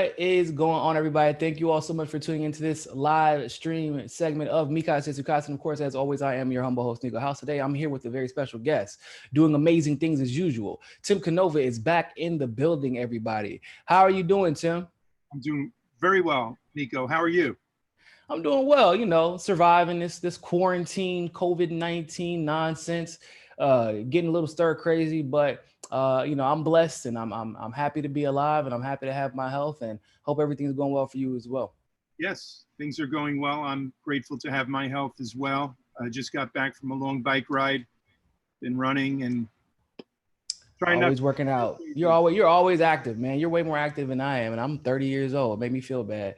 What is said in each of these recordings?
What is going on, everybody? Thank you all so much for tuning into this live stream segment of mcsc. And of course, as always, I am your humble host, Niko House. Today, I'm here with a very special guest doing amazing things as usual. Tim Canova is back in the building, everybody. How are you doing, Tim? I'm doing very well, Niko. How are you? I'm doing well, surviving this quarantine, COVID-19 nonsense, getting a little stir crazy, but I'm blessed and I'm happy to be alive and I'm happy to have my health and hope everything's going well for you as well. Yes, things are going well. I'm grateful to have my health as well. I just got back from a long bike ride, been running and trying always working out. You're always active, man. You're way more active than I am, and I'm 30 years old. It made me feel bad.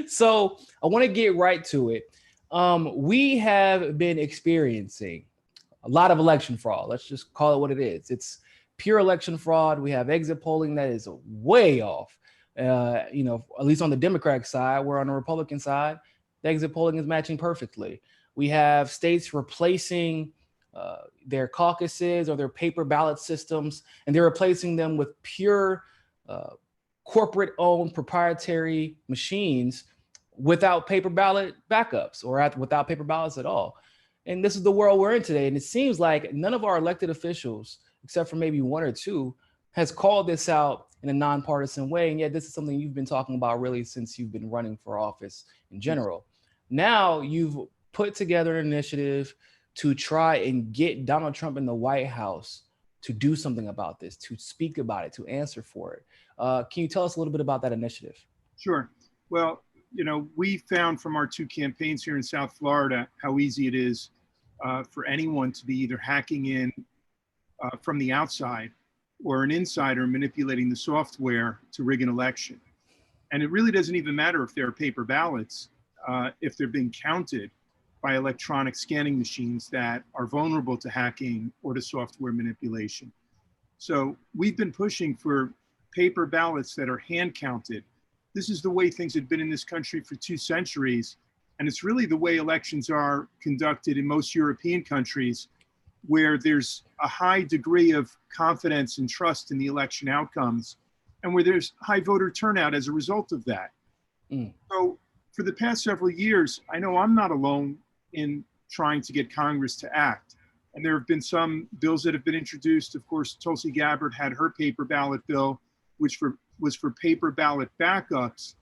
So I want to get right to it. We have been experiencing a lot of election fraud. Let's just call it what it is. It's pure election fraud. We have exit polling that is way off. At least on the Democratic side, where on the Republican side, the exit polling is matching perfectly. We have states replacing their caucuses or their paper ballot systems, and they're replacing them with pure corporate-owned proprietary machines without paper ballot backups or without paper ballots at all. And this is the world we're in today. And it seems like none of our elected officials, except for maybe one or two, has called this out in a nonpartisan way. And yet this is something you've been talking about really since you've been running for office in general. Now you've put together an initiative to try and get Donald Trump in the White House to do something about this, to speak about it, to answer for it. Can you tell us a little bit about that initiative? Sure. Well, we found from our two campaigns here in South Florida how easy it is for anyone to be either hacking in from the outside or an insider manipulating the software to rig an election. And it really doesn't even matter if they're paper ballots, if they're being counted by electronic scanning machines that are vulnerable to hacking or to software manipulation. So we've been pushing for paper ballots that are hand counted. This is the way things have been in this country for 2 centuries. And it's really the way elections are conducted in most European countries, where there's a high degree of confidence and trust in the election outcomes, and where there's high voter turnout as a result of that. So for the past several years, I know I'm not alone in trying to get Congress to act. And there have been some bills that have been introduced. Of course, Tulsi Gabbard had her paper ballot bill, which was for paper ballot backups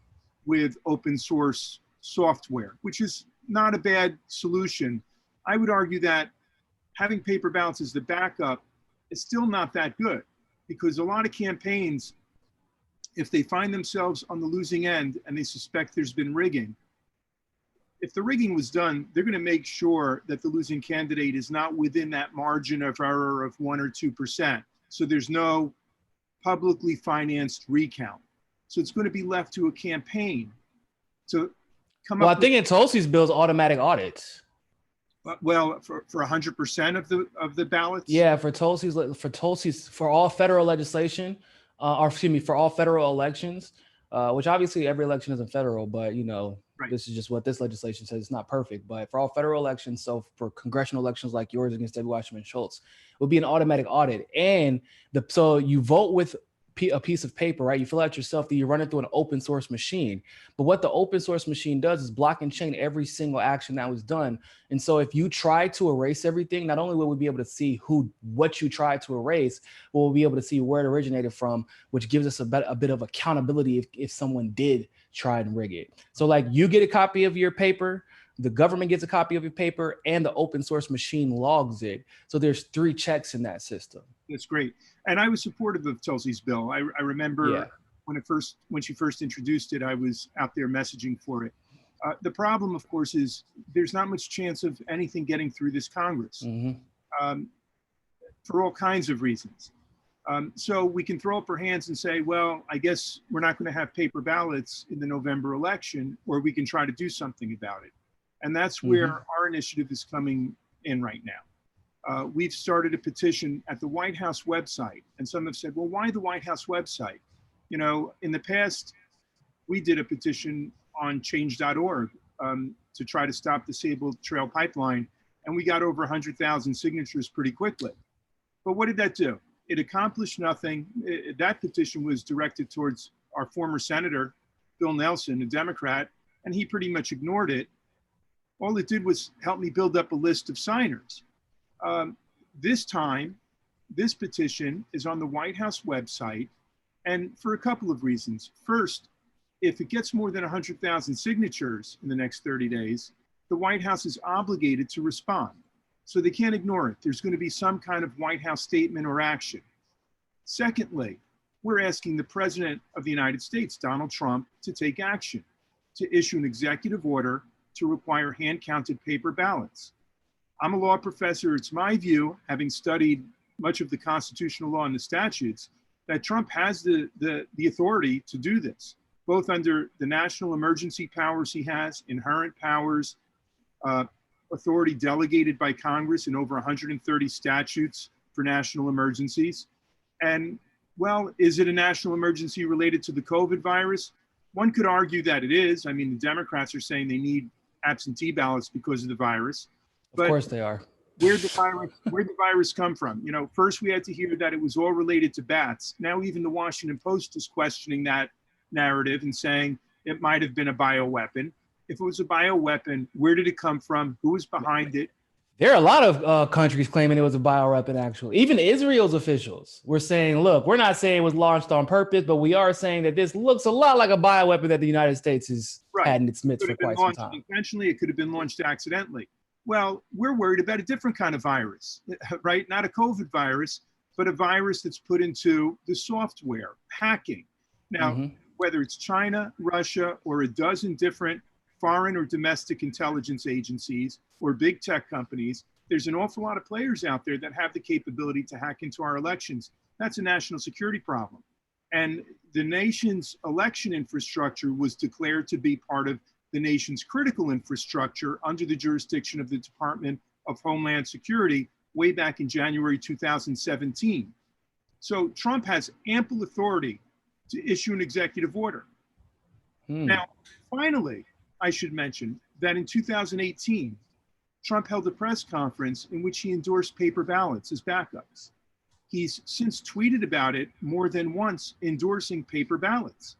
with open source software, which is not a bad solution. I would argue that having paper ballots as the backup is still not that good, because a lot of campaigns, if they find themselves on the losing end and they suspect there's been rigging, if the rigging was done, they're going to make sure that the losing candidate is not within that margin of error of 1 or 2%. So there's no publicly financed recount. So it's going to be left to a campaign to come up. Well, I think in Tulsi's bill's automatic audits. Well, for 100% of the ballots. Yeah, for Tulsi's for all federal legislation, for all federal elections, which obviously every election isn't federal, but right. This is just what this legislation says. It's not perfect, but for all federal elections, so for congressional elections like yours against Debbie Wasserman Schultz, it would be an automatic audit. And so you vote with a piece of paper, right? You fill out yourself, then you run it through an open source machine. But what the open source machine does is block and chain every single action that was done. And so if you try to erase everything, not only will we be able to see what you tried to erase, but we'll be able to see where it originated from, which gives us a bit of accountability if someone did try and rig it. So like you get a copy of your paper, the government gets a copy of your paper, and the open source machine logs it. So there's 3 checks in that system. That's great. And I was supportive of Tulsi's bill. I remember when she first introduced it, I was out there messaging for it. The problem, of course, is there's not much chance of anything getting through this Congress for all kinds of reasons. So we can throw up our hands and say, well, I guess we're not going to have paper ballots in the November election, or we can try to do something about it. And that's where our initiative is coming in right now. We've started a petition at the White House website, and some have said, well, why the White House website? In the past, we did a petition on change.org to try to stop the Sable Trail pipeline, and we got over 100,000 signatures pretty quickly. But what did that do? it accomplished nothing. That petition was directed towards our former senator, Bill Nelson, a Democrat, and he pretty much ignored it. All it did was help me build up a list of signers. This time, this petition is on the White House website, and for a couple of reasons. First, if it gets more than 100,000 signatures in the next 30 days, the White House is obligated to respond. So they can't ignore it. There's going to be some kind of White House statement or action. Secondly, we're asking the President of the United States, Donald Trump, to take action, to issue an executive order to require hand-counted paper ballots. I'm a law professor. It's my view, having studied much of the constitutional law and the statutes, that Trump has the authority to do this, both under the national emergency powers he has, inherent powers, authority delegated by Congress in over 130 statutes for national emergencies. And, well, is it a national emergency related to the COVID virus? One could argue that it is. I mean, the Democrats are saying they need absentee ballots because of the virus. But of course they are. Where'd the virus come from? You know, first we had to hear that it was all related to bats. Now even the Washington Post is questioning that narrative and saying it might have been a bioweapon. If it was a bioweapon, where did it come from? Who was behind it? There are a lot of countries claiming it was a bioweapon, actually. Even Israel's officials were saying, look, we're not saying it was launched on purpose, but we are saying that this looks a lot like a bioweapon that the United States has had in its midst for quite some time. Intentionally, it could have been launched accidentally. Well, we're worried about a different kind of virus, right? Not a COVID virus, but a virus that's put into the software, hacking. Now, whether it's China, Russia, or a dozen different foreign or domestic intelligence agencies or big tech companies, there's an awful lot of players out there that have the capability to hack into our elections. That's a national security problem. And the nation's election infrastructure was declared to be part of the nation's critical infrastructure under the jurisdiction of the Department of Homeland Security way back in January 2017. So Trump has ample authority to issue an executive order. Now, finally, I should mention that in 2018, Trump held a press conference in which he endorsed paper ballots as backups. He's since tweeted about it more than once, endorsing paper ballots.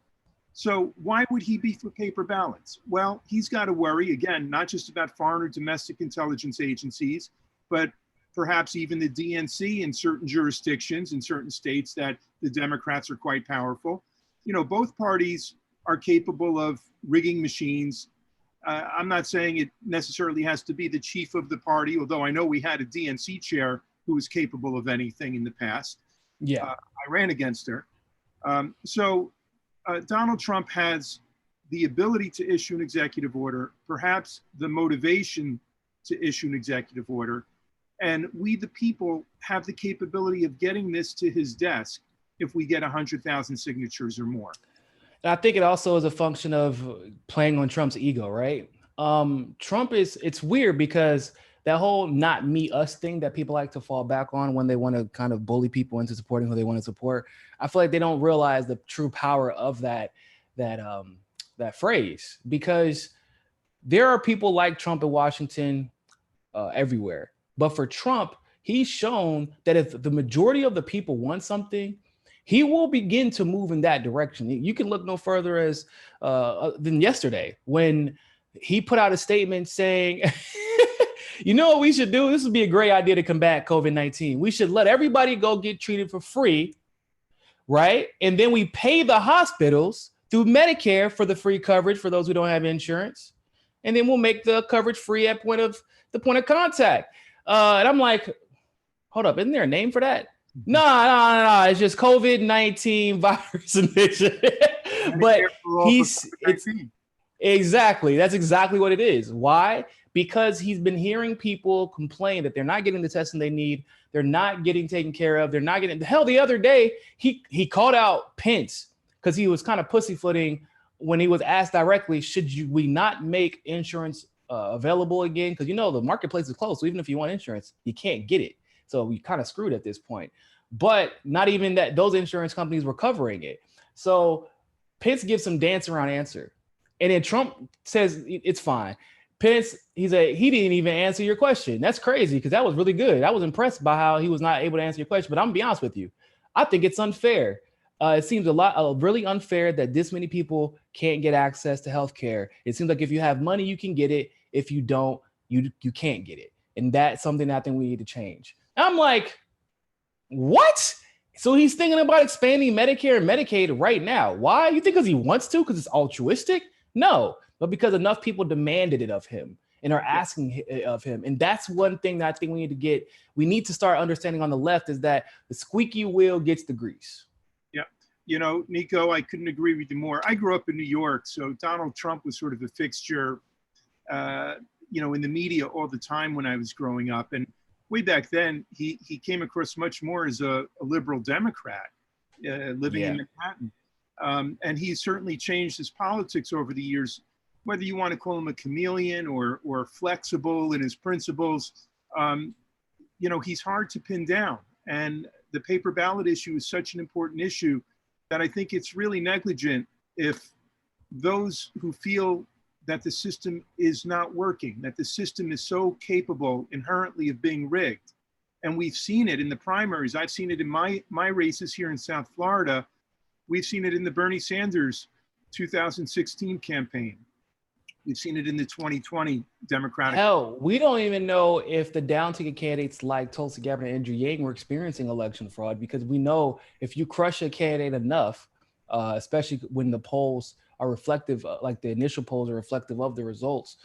So why would he be for paper ballots? Well, he's got to worry, again, not just about foreign or domestic intelligence agencies, but perhaps even the DNC in certain jurisdictions, in certain states that the Democrats are quite powerful. You know, both parties are capable of rigging machines. I'm not saying it necessarily has to be the chief of the party, although I know we had a DNC chair who was capable of anything in the past. Yeah, I ran against her. Donald Trump has the ability to issue an executive order, perhaps the motivation to issue an executive order. And we, the people, have the capability of getting this to his desk if we get 100,000 signatures or more. And I think it also is a function of playing on Trump's ego, right? It's weird because that whole not me, us thing that people like to fall back on when they want to kind of bully people into supporting who they want to support. I feel like they don't realize the true power of that phrase, because there are people like Trump in Washington everywhere. But for Trump, he's shown that if the majority of the people want something, he will begin to move in that direction. You can look no further than yesterday when he put out a statement saying, you know what we should do? This would be a great idea to combat COVID-19. We should let everybody go get treated for free, right? And then we pay the hospitals through Medicare for the free coverage for those who don't have insurance. And then we'll make the coverage free at the point of contact. And I'm like, hold up, isn't there a name for that? No, it's just COVID-19 virus admission. But exactly, that's exactly what it is. Why? Because he's been hearing people complain that they're not getting the testing they need. They're not getting taken care of. They're not getting the other day, he called out Pence because he was kind of pussyfooting when he was asked directly, we not make insurance available again? Because, you know, the marketplace is closed. So even if you want insurance, you can't get it. So we kind of screwed at this point. But not even that, those insurance companies were covering it. So Pence gives some dance around answer. And then Trump says it's fine. Pence, he didn't even answer your question. That's crazy because that was really good. I was impressed by how he was not able to answer your question. But I'm gonna be honest with you. I think it's unfair. It seems really unfair that this many people can't get access to healthcare. It seems like if you have money, you can get it. If you don't, you can't get it. And that's something that I think we need to change. And I'm like, what? So he's thinking about expanding Medicare and Medicaid right now. Why? You think because he wants to? Because it's altruistic? No, but because enough people demanded it of him and are asking of him. And that's one thing that I think we need to start understanding on the left, is that the squeaky wheel gets the grease. Yeah. You know, Niko, I couldn't agree with you more. I grew up in New York, so Donald Trump was sort of a fixture, you know, in the media all the time when I was growing up. And way back then, he came across much more as a liberal Democrat living in Manhattan. And he's certainly changed his politics over the years, whether you want to call him a chameleon or flexible in his principles. You know, he's hard to pin down. And the paper ballot issue is such an important issue that I think it's really negligent if those who feel that the system is not working, that the system is so capable inherently of being rigged. And we've seen it in the primaries. I've seen it in my races here in South Florida. We've seen it in the Bernie Sanders 2016 campaign. We've seen it in the 2020 Democratic. Hell, we don't even know if the down-ticket candidates like Tulsi Gabbard and Andrew Yang were experiencing election fraud, because we know if you crush a candidate enough, especially when the polls are reflective, like the initial polls are reflective of the results,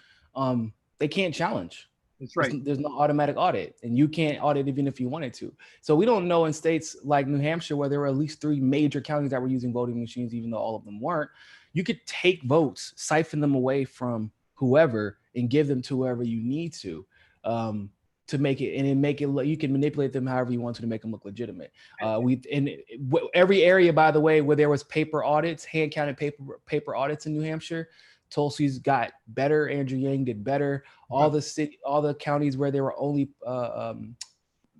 they can't challenge. That's right. There's no automatic audit, and you can't audit even if you wanted to. So we don't know in states like New Hampshire, where there were at least 3 major counties that were using voting machines, even though all of them weren't. You could take votes, siphon them away from whoever, and give them to whoever you need to make it, and then make it. You can manipulate them however you want to make them look legitimate. In every area, by the way, where there was paper audits, hand counted paper audits in New Hampshire, Tulsi's got better. Andrew Yang did better. All the counties where there were only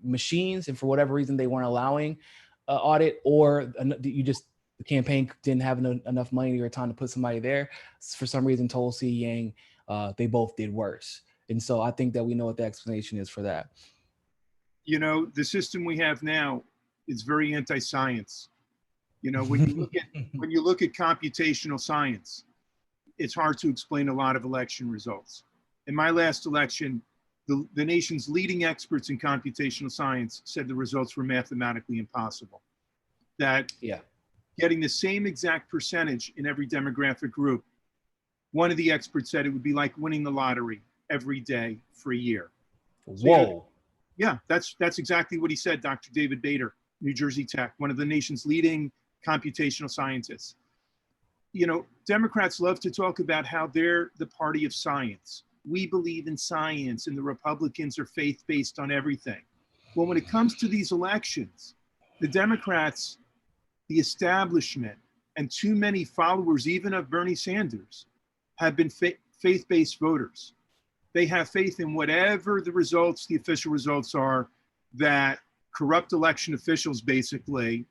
machines, and for whatever reason they weren't allowing audit, or the campaign didn't have enough money or time to put somebody there. For some reason, Tulsi, Yang, they both did worse. And so I think that we know what the explanation is for that. You know, the system we have now is very anti-science. You know, when you look at computational science, it's hard to explain a lot of election results. In my last election, the nation's leading experts in computational science said the results were mathematically impossible. That getting the same exact percentage in every demographic group, one of the experts said it would be like winning the lottery every day for a year. Whoa. Yeah, that's exactly what he said, Dr. David Bader, New Jersey Tech, one of the nation's leading computational scientists. You know, Democrats love to talk about how they're the party of science. We believe in science, and the Republicans are faith-based on everything. Well, when it comes to these elections, the Democrats, the establishment, and too many followers, even of Bernie Sanders, have been faith-based voters. They have faith in whatever the results, the official results are, that corrupt election officials basically,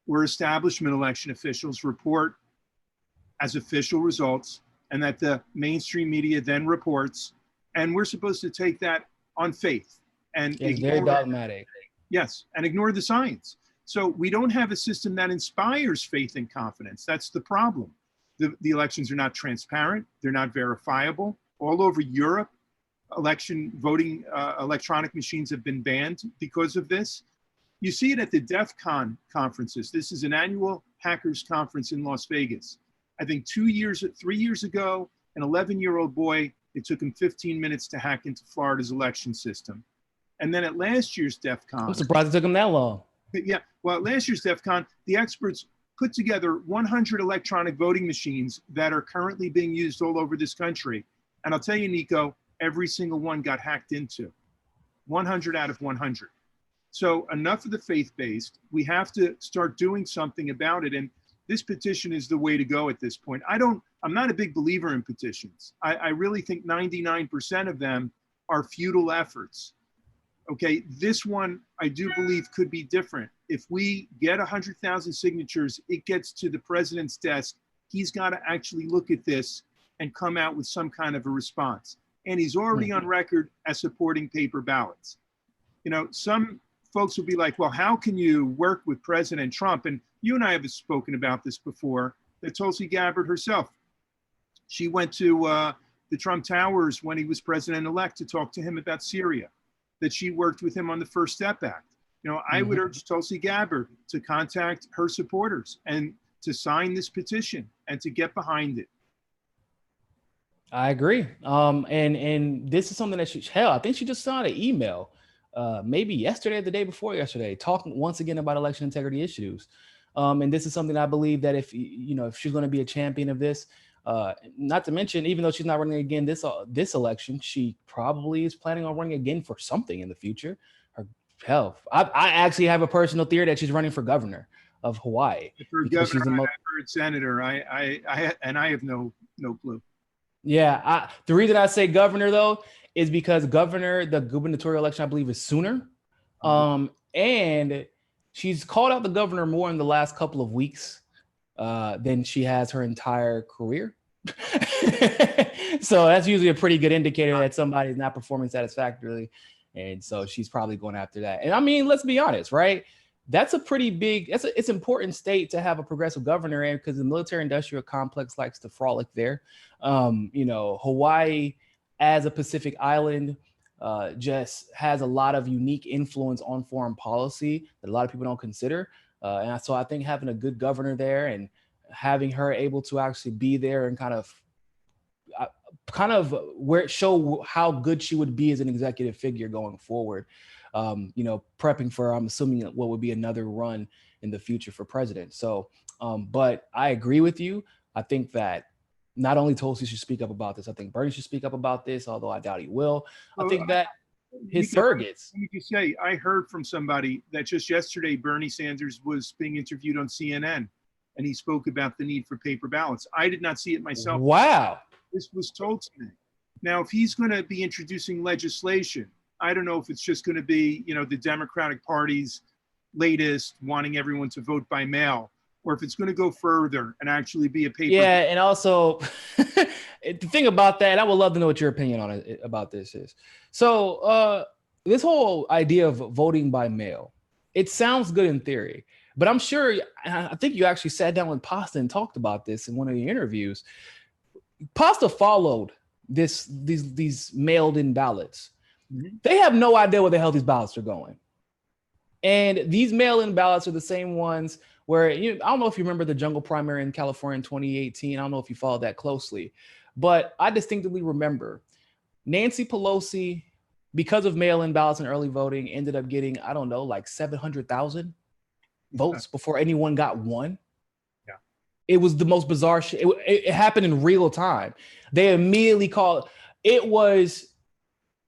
or establishment election officials report as official results, and that the mainstream media then reports, and we're supposed to take that on faith. And it's very dogmatic. Yes, and ignore the science. So we don't have a system that inspires faith and confidence. That's the problem. The elections are not transparent. They're not verifiable. All over Europe, voting electronic machines have been banned because of this. You see it at the DEF CON conferences. This is an annual hackers conference in Las Vegas. I think 3 years ago, an 11-year-old boy, it took him 15 minutes to hack into Florida's election system. And then at last year's DEF CON. I'm surprised it took him that long. Yeah, well, at last year's DEF CON, the experts put together 100 electronic voting machines that are currently being used all over this country. And I'll tell you, Niko, every single one got hacked into. 100 out of 100. So enough of the faith-based. We have to start doing something about it. And this petition is the way to go at this point. I'm not a big believer in petitions. I really think 99% of them are futile efforts. Okay, this one I do believe could be different. If we get 100,000 signatures, it gets to the president's desk. He's got to actually look at this and come out with some kind of a response. And he's already on record as supporting paper ballots. You know, some folks will be like, well, how can you work with President Trump? And you and I have spoken about this before, that Tulsi Gabbard herself, she went to the Trump Towers when he was president-elect to talk to him about Syria, that she worked with him on the First Step Act. You know, I would urge Tulsi Gabbard to contact her supporters and to sign this petition and to get behind it. I agree. And this is something that I think she just signed an email, maybe yesterday or the day before yesterday, talking once again about election integrity issues. And this is something I believe that if she's going to be a champion of this, not to mention, even though she's not running again this election, she probably is planning on running again for something in the future. I actually have a personal theory that she's running for governor of Hawaii. For governor, I've heard senator. I have no clue. Yeah, the reason I say governor though is because the gubernatorial election I believe is sooner, and she's called out the governor more in the last couple of weeks than she has her entire career. So that's usually a pretty good indicator that somebody's not performing satisfactorily, and so she's probably going after that. And I mean, let's be honest, right? That's a pretty big, it's important state to have a progressive governor in, because the military industrial complex likes to frolic there. Hawaii as a Pacific island just has a lot of unique influence on foreign policy that a lot of people don't consider. And so I think having a good governor there and having her able to actually be there and kind of show how good she would be as an executive figure going forward. Prepping for, I'm assuming, what would be another run in the future for president. So, but I agree with you. I think that not only Tulsi should speak up about this, I think Bernie should speak up about this, although I doubt he will. I think that his surrogates. Let me just say, I heard from somebody that just yesterday Bernie Sanders was being interviewed on CNN, and he spoke about the need for paper ballots. I did not see it myself. Wow. This was told to me. Now, if he's going to be introducing legislation, I don't know if it's just going to be, the Democratic Party's latest wanting everyone to vote by mail, or if it's going to go further and actually be a paper. Yeah, and also the thing about that, I would love to know what your opinion on it about this is. So this whole idea of voting by mail, it sounds good in theory, but I'm sure, I think you actually sat down with Pasta and talked about this in one of the interviews. Pasta followed these mailed in ballots. They have no idea where the hell these ballots are going. And these mail-in ballots are the same ones where, I don't know if you remember the jungle primary in California in 2018. I don't know if you followed that closely, but I distinctly remember Nancy Pelosi, because of mail-in ballots and early voting, ended up getting, I don't know, like 700,000 votes before anyone got one. Yeah. It was the most bizarre shit. It happened in real time. They immediately called, it was,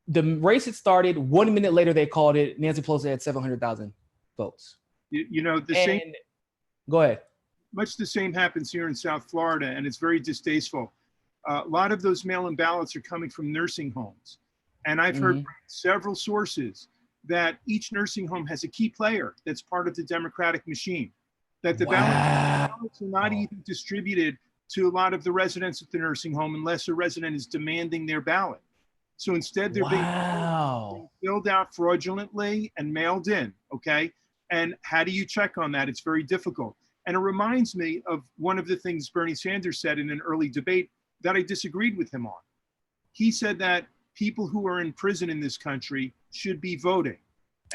the race had started. 1 minute later, they called it. Nancy Pelosi had 700,000 votes. Same. Go ahead. Much the same happens here in South Florida, and it's very distasteful. A lot of those mail-in ballots are coming from nursing homes, and I've heard from several sources that each nursing home has a key player that's part of the Democratic machine. That the ballots are not even distributed to a lot of the residents at the nursing home unless a resident is demanding their ballot. So instead, they're being filled out fraudulently and mailed in, okay? And how do you check on that? It's very difficult. And it reminds me of one of the things Bernie Sanders said in an early debate that I disagreed with him on. He said that people who are in prison in this country should be voting.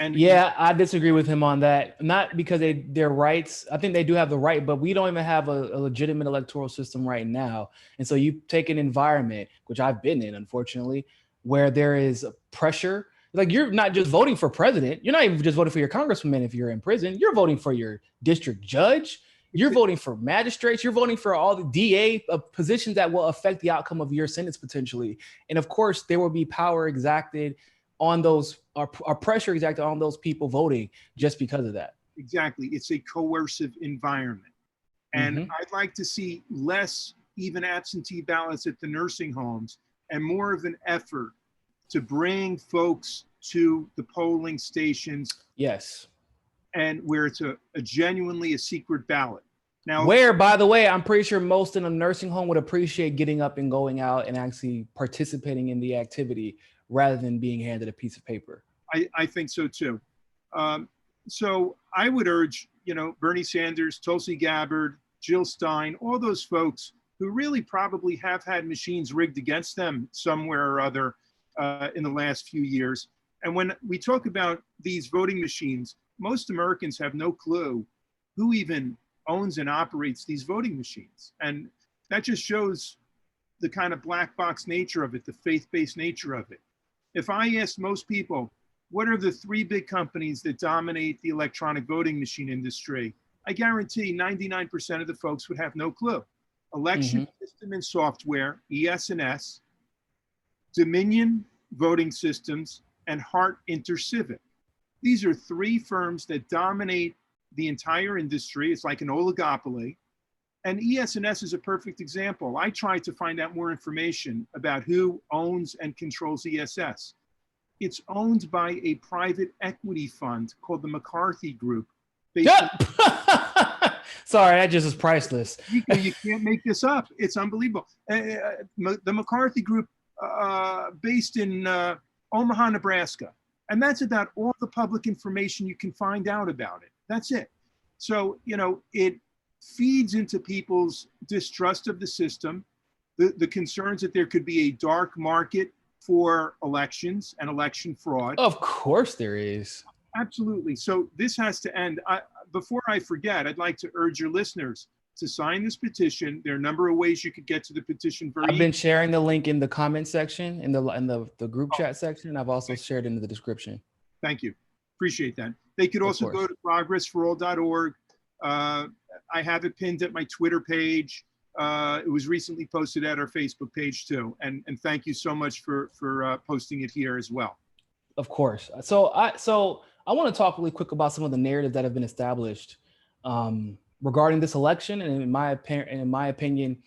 And yeah, I disagree with him on that. Not because their rights. I think they do have the right, but we don't even have a legitimate electoral system right now. And so you take an environment, which I've been in, unfortunately, where there is pressure. Like, you're not just voting for president. You're not even just voting for your congressman if you're in prison. You're voting for your district judge. You're voting for magistrates. You're voting for all the DA positions that will affect the outcome of your sentence potentially. And of course, there will be power exacted on those, or pressure exacted on those people voting just because of that. Exactly. It's a coercive environment. And I'd like to see less even absentee ballots at the nursing homes and more of an effort to bring folks to the polling stations. Yes. And where it's a genuinely a secret ballot. Now, where, by the way, I'm pretty sure most in a nursing home would appreciate getting up and going out and actually participating in the activity rather than being handed a piece of paper. I think so too. So I would urge, Bernie Sanders, Tulsi Gabbard, Jill Stein, all those folks who really probably have had machines rigged against them somewhere or other in the last few years. And when we talk about these voting machines, most Americans have no clue who even owns and operates these voting machines. And that just shows the kind of black box nature of it, the faith-based nature of it. If I asked most people, what are the 3 big companies that dominate the electronic voting machine industry? I guarantee 99% of the folks would have no clue. Election System and Software, ES&S, Dominion Voting Systems, and Hart Intercivic. These are 3 firms that dominate the entire industry. It's like an oligopoly. And ES&S is a perfect example. I tried to find out more information about who owns and controls ESS. It's owned by a private equity fund called the McCarthy Group. Sorry, that just is priceless. You can't make this up. It's unbelievable. The McCarthy Group, based in Omaha, Nebraska. And that's about all the public information you can find out about it. That's it. So, it feeds into people's distrust of the system, the concerns that there could be a dark market for elections and election fraud. Of course there is. Absolutely. So this has to end. Before I forget, I'd like to urge your listeners to sign this petition. There are a number of ways you could get to the petition. I've been sharing the link in the comment section, in the group chat section. I've also shared it in the description. Thank you. Appreciate that. They could also go to progressforall.org. I have it pinned at my Twitter page. It was recently posted at our Facebook page too. And thank you so much for posting it here as well. Of course. So I want to talk really quick about some of the narratives that have been established regarding this election. And in my opinion,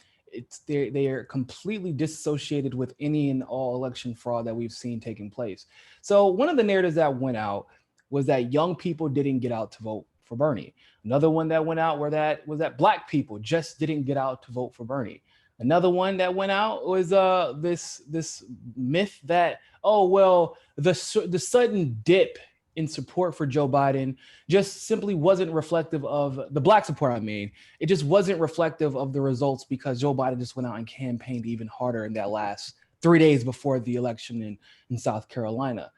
they are completely disassociated with any and all election fraud that we've seen taking place. So one of the narratives that went out was that young people didn't get out to vote for Bernie. Another one that went out was that Black people just didn't get out to vote for Bernie. Another one that went out was this myth that, oh, well, the sudden dip in support for Joe Biden just simply wasn't reflective of the Black support. I mean, it just wasn't reflective of the results because Joe Biden just went out and campaigned even harder in that last 3 days before the election in South Carolina.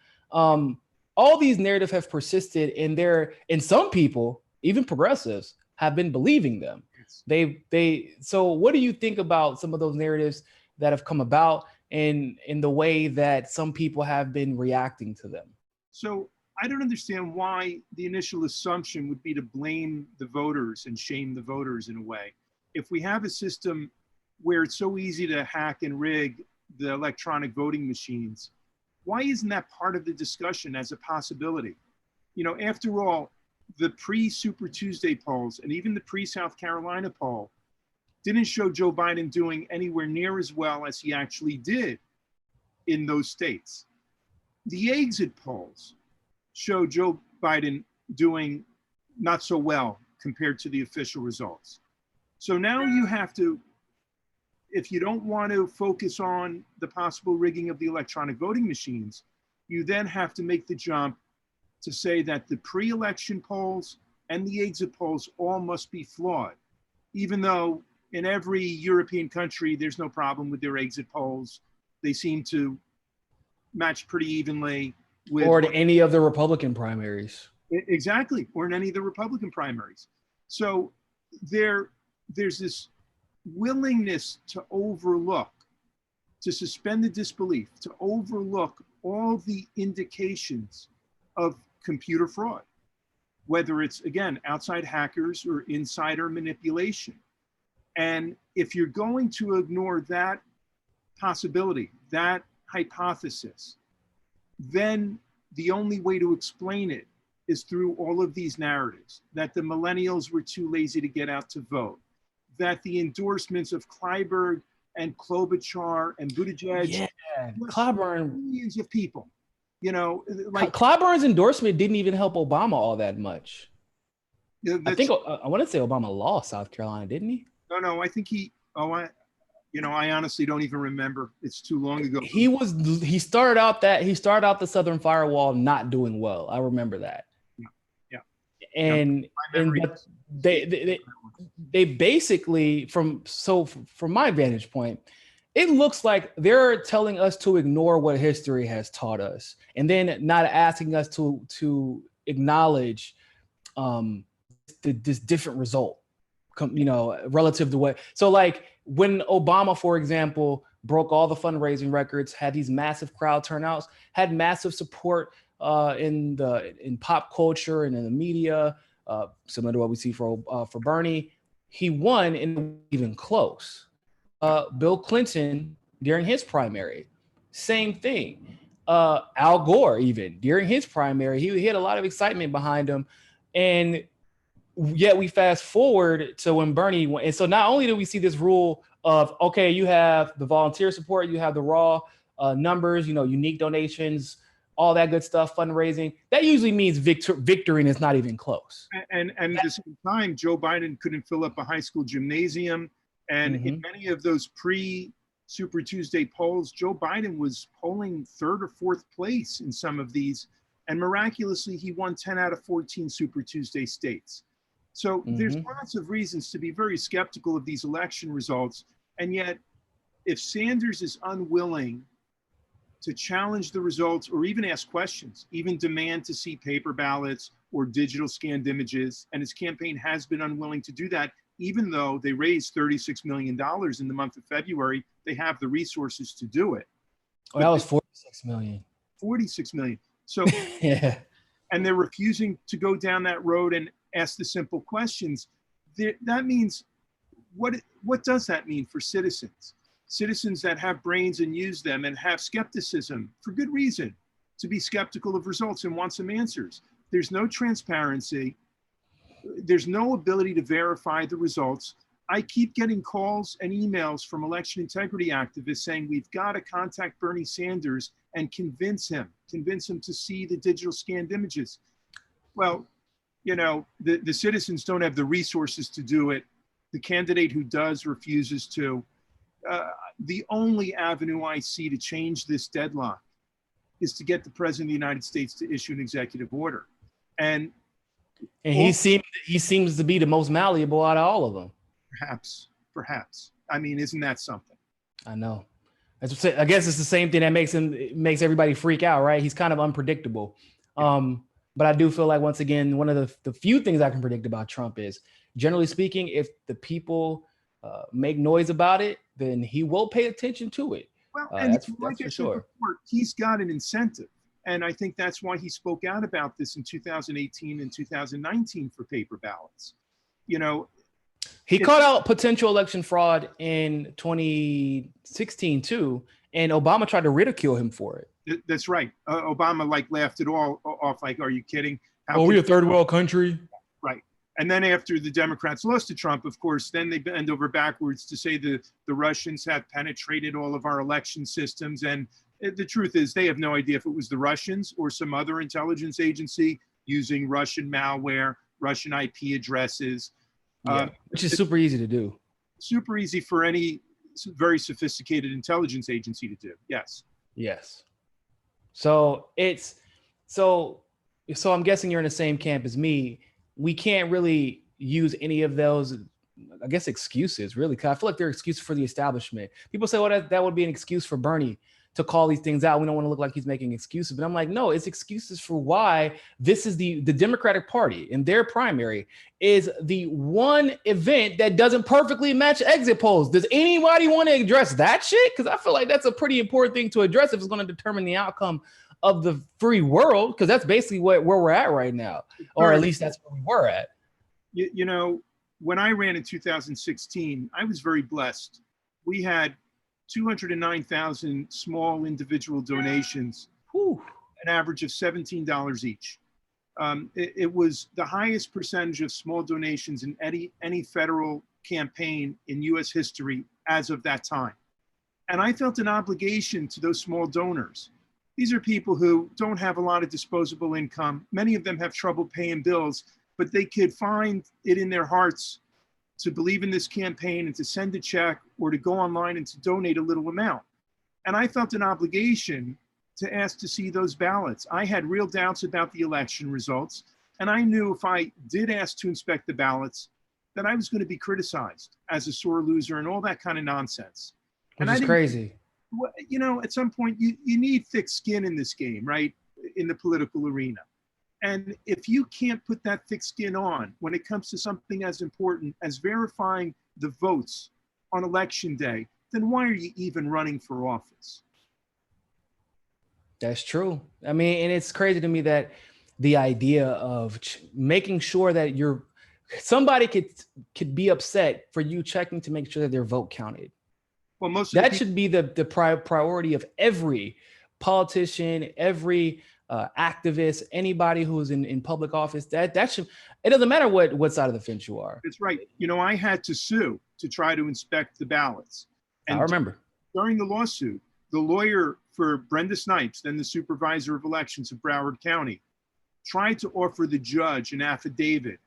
All these narratives have persisted, and some people, even progressives, have been believing them. So what do you think about some of those narratives that have come about and in the way that some people have been reacting to them? So I don't understand why the initial assumption would be to blame the voters and shame the voters in a way. If we have a system where it's so easy to hack and rig the electronic voting machines, why isn't that part of the discussion as a possibility? After all, the pre-Super Tuesday polls and even the pre-South Carolina poll didn't show Joe Biden doing anywhere near as well as he actually did in those states. The exit polls show Joe Biden doing not so well compared to the official results. So now you have to, if you don't want to focus on the possible rigging of the electronic voting machines, you then have to make the jump to say that the pre-election polls and the exit polls all must be flawed, even though in every European country, there's no problem with their exit polls. They seem to match pretty evenly with— Or in any of the Republican primaries. Exactly, or in any of the Republican primaries. So there's this willingness to overlook, to suspend the disbelief, to overlook all the indications of computer fraud, whether it's, again, outside hackers or insider manipulation. And if you're going to ignore that possibility, that hypothesis, then the only way to explain it is through all of these narratives, that the millennials were too lazy to get out to vote, that the endorsements of Clyburn and Klobuchar and Buttigieg, Clyburn, millions of people, like Clyburn's endorsement didn't even help Obama all that much. I think I want to say Obama lost South Carolina, didn't he? No, I think I honestly don't even remember. It's too long ago. He started out the Southern Firewall not doing well. I remember that. And but they basically, from my vantage point, it looks like they're telling us to ignore what history has taught us, and then not asking us to acknowledge this different result, relative to what. So like when Obama, for example, broke all the fundraising records, had these massive crowd turnouts, had massive support in pop culture and in the media, similar to what we see for Bernie. He won and even close. Bill Clinton during his primary, same thing. Al Gore, even during his primary, he had a lot of excitement behind him, and yet we fast forward to when Bernie went. And so not only do we see this rule of, okay, you have the volunteer support, you have the raw numbers, unique donations, all that good stuff, fundraising. That usually means victory, and it's not even close. And at the same time, Joe Biden couldn't fill up a high school gymnasium. And in many of those pre-Super Tuesday polls, Joe Biden was polling 3rd or 4th place in some of these. And miraculously, he won 10 out of 14 Super Tuesday states. So there's lots of reasons to be very skeptical of these election results. And yet, if Sanders is unwilling to challenge the results or even ask questions, even demand to see paper ballots or digital scanned images, and his campaign has been unwilling to do that, even though they raised $36 million in the month of February, they have the resources to do it. Oh, that was 46 million. 46 million. So, yeah. And they're refusing to go down that road and ask the simple questions. That means, what does that mean for citizens? Citizens that have brains and use them and have skepticism for good reason to be skeptical of results and want some answers. There's no transparency. There's no ability to verify the results. I keep getting calls and emails from election integrity activists saying we've got to contact Bernie Sanders and convince him to see the digital scanned images. Well, the citizens don't have the resources to do it. The candidate who does refuses to. The only avenue I see to change this deadlock is to get the President of the United States to issue an executive order. And he seems to be the most malleable out of all of them. Perhaps. I mean, isn't that something? I know. I guess it's the same thing that makes everybody freak out, right? He's kind of unpredictable. Yeah. But I do feel like, once again, one of the few things I can predict about Trump is, generally speaking, if the people make noise about it, then he will pay attention to it. Well, and that's for sure. He's got an incentive. And I think that's why he spoke out about this in 2018 and 2019 for paper ballots. He called out potential election fraud in 2016 too, and Obama tried to ridicule him for it. That's right. Obama laughed it all off, like, are you kidding? We're a third world country. Right. And then after the Democrats lost to Trump, of course, then they bend over backwards to say the Russians have penetrated all of our election systems. And the truth is, they have no idea if it was the Russians or some other intelligence agency using Russian malware, Russian IP addresses. Which is super easy to do. Super easy for any very sophisticated intelligence agency to do. Yes. Yes. So I'm guessing you're in the same camp as me. We can't really use any of those, I guess, excuses, really, because I feel like they're excuses for the establishment. People say, well, that would be an excuse for Bernie to call these things out. We don't want to look like he's making excuses. But I'm like, no, it's excuses for why this is the Democratic Party in their primary is the one event that doesn't perfectly match exit polls. Does anybody want to address that shit? Because I feel like that's a pretty important thing to address if it's going to determine the outcome of the free world, because that's basically where we're at right now, or at least that's where we were at. When I ran in 2016, I was very blessed. We had 209,000 small individual donations, an average of $17 each. It was the highest percentage of small donations in any federal campaign in US history as of that time. And I felt an obligation to those small donors. These are people who don't have a lot of disposable income. Many of them have trouble paying bills, but they could find it in their hearts to believe in this campaign and to send a check or to go online and to donate a little amount. And I felt an obligation to ask to see those ballots. I had real doubts about the election results. And I knew if I did ask to inspect the ballots, that I was going to be criticized as a sore loser and all that kind of nonsense. Which And is crazy. You know, at some point you need thick skin in this game, right? In the political arena. And if you can't put that thick skin on when it comes to something as important as verifying the votes on election day, then why are you even running for office? That's true. I mean, and it's crazy to me that the idea of making sure that somebody could be upset for you checking to make sure that their vote counted. Well, that should be the priority of every politician, every activist, anybody who's in public office. That should, it doesn't matter what side of the fence you are. That's right. You know, I had to sue to try to inspect the ballots. And I remember. During the lawsuit, the lawyer for Brenda Snipes, then the supervisor of elections of Broward County, tried to offer the judge an affidavit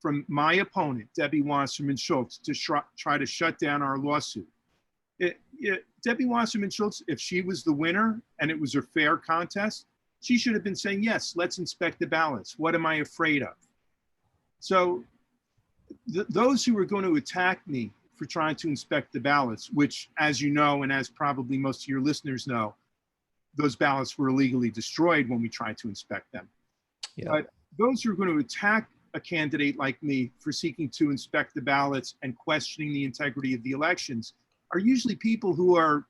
from my opponent, Debbie Wasserman Schultz, to try to shut down our lawsuit. Debbie Wasserman Schultz, if she was the winner and it was a fair contest, she should have been saying, yes, let's inspect the ballots. What am I afraid of? So those who are going to attack me for trying to inspect the ballots, which, as you know, and as probably most of your listeners know, those ballots were illegally destroyed when we tried to inspect them. Yeah. But those who are going to attack a candidate like me for seeking to inspect the ballots and questioning the integrity of the elections are usually people who are,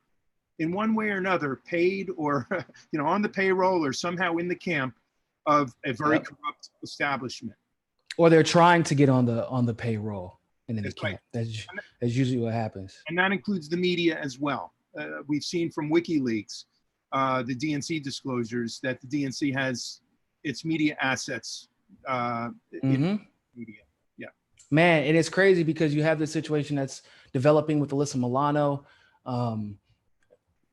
in one way or another, paid or on the payroll or somehow in the camp of a very corrupt establishment. Or they're trying to get on the payroll and in the camp. Right. That's usually what happens. And that includes the media as well. We've seen from WikiLeaks, the DNC disclosures, that the DNC has its media assets in media. Yeah. Man, and it's crazy because you have this situation that's developing with Alyssa Milano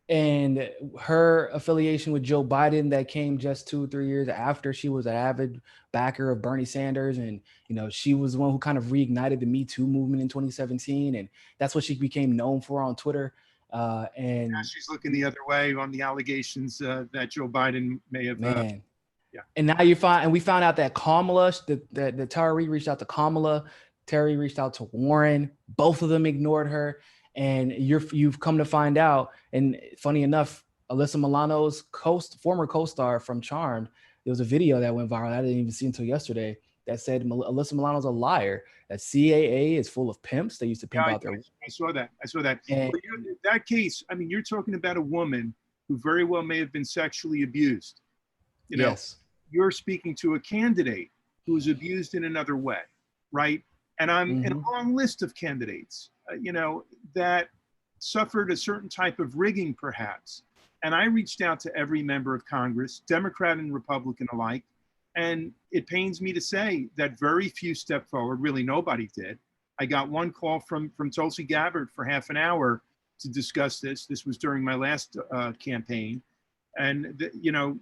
and her affiliation with Joe Biden that came just 2 or 3 years after she was an avid backer of Bernie Sanders. And, she was the one who kind of reignited the Me Too movement in 2017. And that's what she became known for on Twitter. And now she's looking the other way on the allegations that Joe Biden may have. Yeah. And now we found out that Kamala, that Terry reached out to Kamala, Terry reached out to Warren. Both of them ignored her. And you've come to find out, and funny enough, Alyssa Milano's former co-star from Charmed, there was a video that went viral. I didn't even see until yesterday that said Alyssa Milano's a liar. That CAA is full of pimps. They used to pimp out their. I saw that. And in that case, I mean, you're talking about a woman who very well may have been sexually abused. Yes. You're speaking to a candidate who was abused in another way, right? And I'm in a long list of candidates, that suffered a certain type of rigging, perhaps. And I reached out to every member of Congress, Democrat and Republican alike. And it pains me to say that very few stepped forward. Really, nobody did. I got one call from Tulsi Gabbard for half an hour to discuss this. This was during my last campaign. And,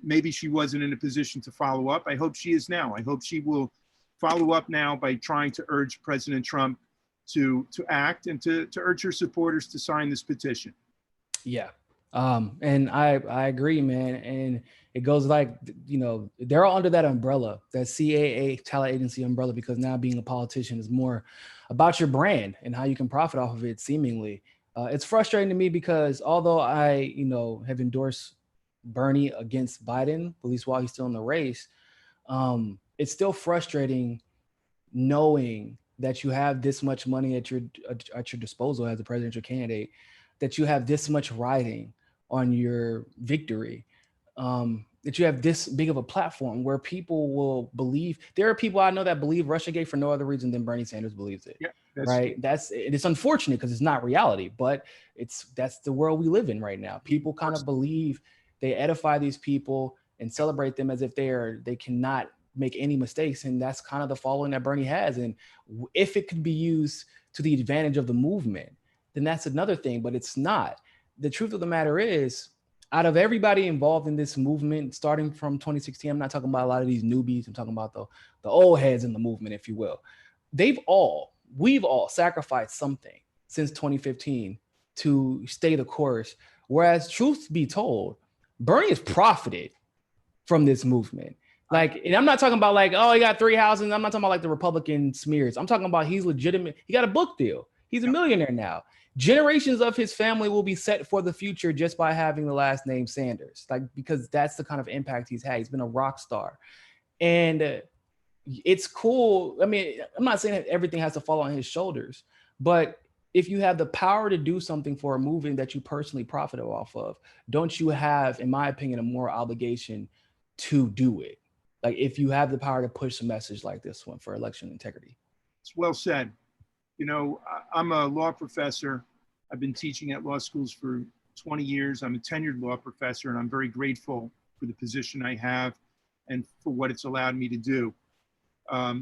maybe she wasn't in a position to follow up. I hope she is now. I hope she will follow up now by trying to urge President Trump to act and to urge her supporters to sign this petition. Yeah. And I agree, man. And it goes like, they're all under that umbrella, that CAA talent agency umbrella, because now being a politician is more about your brand and how you can profit off of it, seemingly. It's frustrating to me because although I, have endorsed Bernie against Biden, at least while he's still in the race, it's still frustrating knowing that you have this much money at your disposal as a presidential candidate, that you have this much riding on your victory, that you have this big of a platform where people will believe. There are people I know that believe Russiagate for no other reason than Bernie Sanders believes it. Yeah, right. It's unfortunate because it's not reality, but that's the world we live in right now. People kind of believe, they edify these people and celebrate them as if they cannot make any mistakes. And that's kind of the following that Bernie has. And if it could be used to the advantage of the movement, then that's another thing, but it's not. The truth of the matter is, out of everybody involved in this movement, starting from 2016, I'm not talking about a lot of these newbies. I'm talking about the old heads in the movement, if you will. We've all sacrificed something since 2015 to stay the course. Whereas truth be told, Bernie has profited from this movement. Like, and I'm not talking about like, oh, he got 3 houses. I'm not talking about like the Republican smears. I'm talking about he's legitimate. He got a book deal. He's a millionaire now. Generations of his family will be set for the future just by having the last name Sanders, like, because that's the kind of impact he's had. He's been a rock star. And it's cool. I mean, I'm not saying that everything has to fall on his shoulders, but if you have the power to do something for a movement that you personally profited off of, don't you have, in my opinion, a moral obligation to do it? Like, if you have the power to push a message like this one for election integrity. It's well said. You know, I'm a law professor. I've been teaching at law schools for 20 years. I'm a tenured law professor, and I'm very grateful for the position I have and for what it's allowed me to do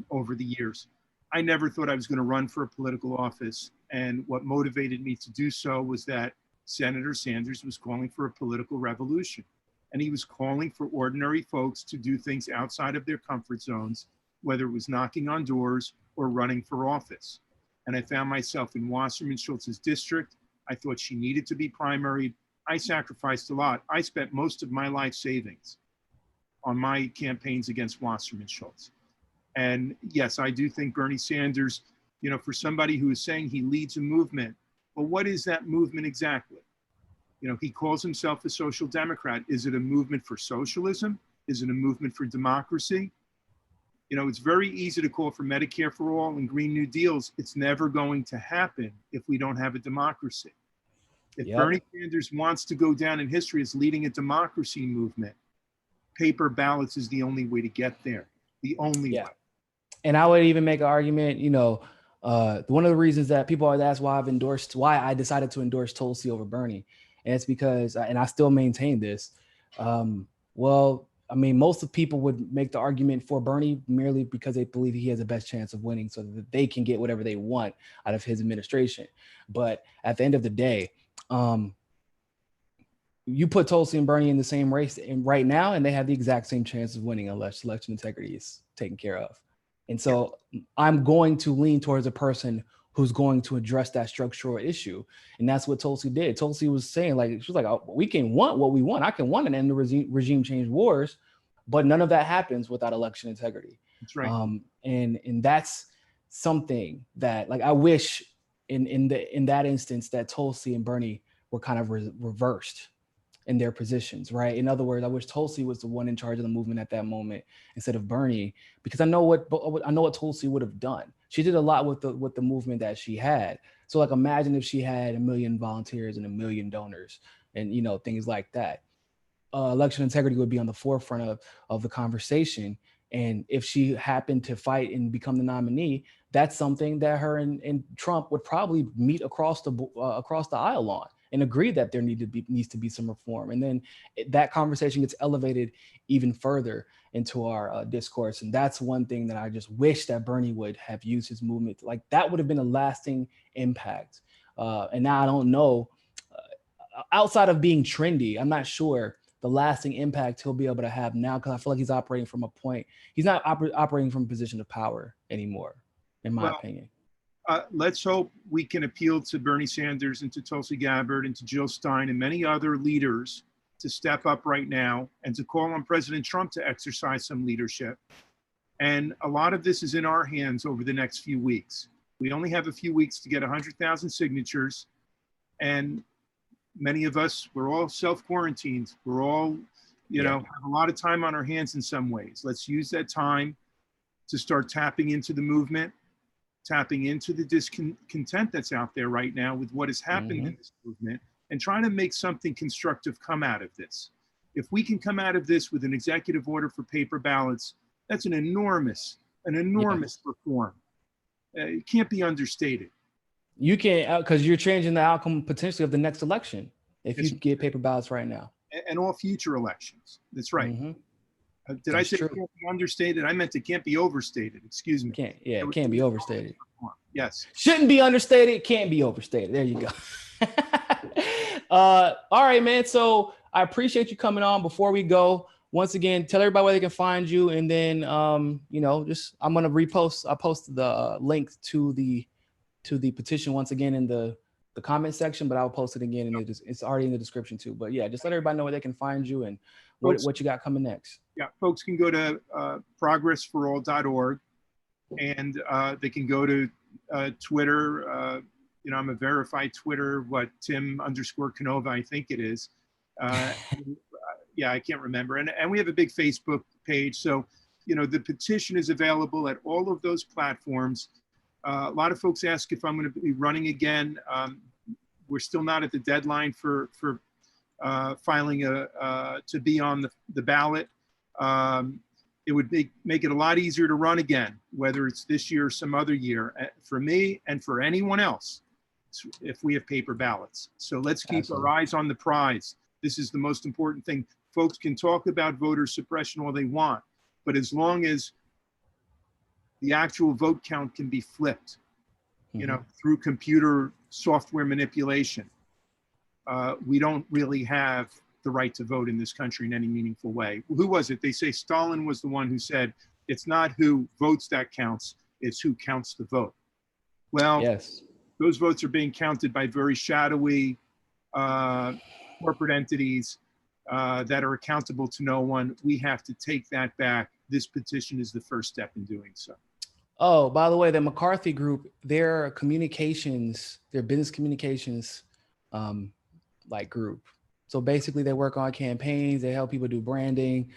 over the years. I never thought I was going to run for a political office. And what motivated me to do so was that Senator Sanders was calling for a political revolution. And he was calling for ordinary folks to do things outside of their comfort zones, whether it was knocking on doors or running for office. And I found myself in Wasserman Schultz's district. I thought she needed to be primaried. I sacrificed a lot. I spent most of my life savings on my campaigns against Wasserman Schultz. And yes, I do think Bernie Sanders, you know, for somebody who is saying he leads a movement, well, what is that movement exactly? You know, he calls himself a social democrat. Is it a movement for socialism? Is it a movement for democracy? You know, it's very easy to call for Medicare for all and Green New Deals. It's never going to happen if we don't have a democracy. If Bernie Sanders wants to go down in history as leading a democracy movement, paper ballots is the only way to get there. The only way. And I would even make an argument, you know, one of the reasons that people always ask why I decided to endorse Tulsi over Bernie. And it's because, and I still maintain this, well, I mean, most of people would make the argument for Bernie merely because they believe he has the best chance of winning so that they can get whatever they want out of his administration. But at the end of the day, you put Tulsi and Bernie in the same race right now, and they have the exact same chance of winning unless election integrity is taken care of. And so I'm going to lean towards a person who's going to address that structural issue. And that's what Tulsi did. Tulsi was saying, like, she was like, oh, we can want what we want. I can want an end to regime change wars, but none of that happens without election integrity. That's right. And that's something that, like, I wish in that instance that Tulsi and Bernie were kind of reversed in their positions, right? In other words, I wish Tulsi was the one in charge of the movement at that moment instead of Bernie, because I know what Tulsi would have done. She did a lot with the movement that she had. So, like, imagine if she had 1 million volunteers and 1 million donors, and, you know, things like that. Election integrity would be on the forefront of the conversation. And if she happened to fight and become the nominee, that's something that her and Trump would probably meet across the aisle on and agree that there needs to be some reform. And then that conversation gets elevated even further into our discourse. And that's one thing that I just wish that Bernie would have used his movement. Like, that would have been a lasting impact. And now I don't know, outside of being trendy, I'm not sure the lasting impact he'll be able to have now, because I feel like he's operating from a point, he's not operating from a position of power anymore, in my opinion. Let's hope we can appeal to Bernie Sanders and to Tulsi Gabbard and to Jill Stein and many other leaders to step up right now and to call on President Trump to exercise some leadership. And a lot of this is in our hands over the next few weeks. We only have a few weeks to get 100,000 signatures. And many of us, we're all self-quarantined. We're all, you know, have a lot of time on our hands in some ways. Let's use that time to start tapping into the movement, tapping into the discontent that's out there right now with what is happening in this movement, and trying to make something constructive come out of this. If we can come out of this with an executive order for paper ballots, that's an enormous reform. It can't be understated. You can't, because you're changing the outcome potentially of the next election if you get paper ballots right now. And all future elections. That's right. Did I say it can't be understated? I meant it can't be overstated. Excuse me. It can't be overstated. Yes. Shouldn't be understated. Can't be overstated. There you go. All right, man. So I appreciate you coming on. Before we go, once again, tell everybody where they can find you. And then, you know, I'm going to repost. I posted the link to the petition once again in the the comment section, but I'll post it again, and it's already in the description too. But yeah, just let everybody know where they can find you and what you got coming next. Yeah, folks can go to progressforall.org, and they can go to Twitter. You know, I'm a verified Twitter, Tim_Canova, I think it is. Yeah, I can't remember. And we have a big Facebook page. So, you know, the petition is available at all of those platforms. A lot of folks ask if I'm going to be running again. We're still not at the deadline for filing to be on the ballot. It would make it a lot easier to run again, whether it's this year or some other year, for me and for anyone else, if we have paper ballots. So let's keep our eyes on the prize. This is the most important thing. Folks can talk about voter suppression all they want, but as long as the actual vote count can be flipped, you know, through computer software manipulation, we don't really have the right to vote in this country in any meaningful way. Who was it? They say Stalin was the one who said, it's not who votes that counts, it's who counts the vote. Well, yes, those votes are being counted by very shadowy corporate entities that are accountable to no one. We have to take that back. This petition is the first step in doing so. Oh, by the way, the McCarthy group, their communications, their business communications like group. So basically they work on campaigns, they help people do branding.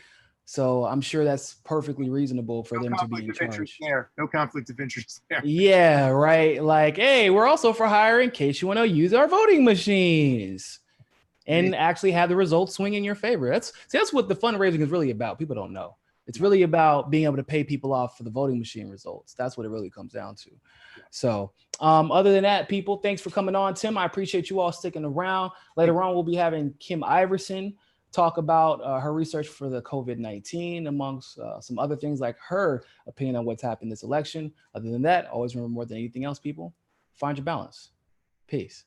So I'm sure that's perfectly reasonable for them to be in charge. No conflict of interest there. Yeah, right. Like, hey, we're also for hire in case you want to use our voting machines and actually have the results swing in your favor. That's what the fundraising is really about. People don't know. It's really about being able to pay people off for the voting machine results. That's what it really comes down to. So other than that, people, thanks for coming on. Tim, I appreciate you all sticking around. Later on, we'll be having Kim Iverson talk about her research for the COVID-19, amongst some other things, like her opinion on what's happened this election. Other than that, always remember, more than anything else, people, find your balance. Peace.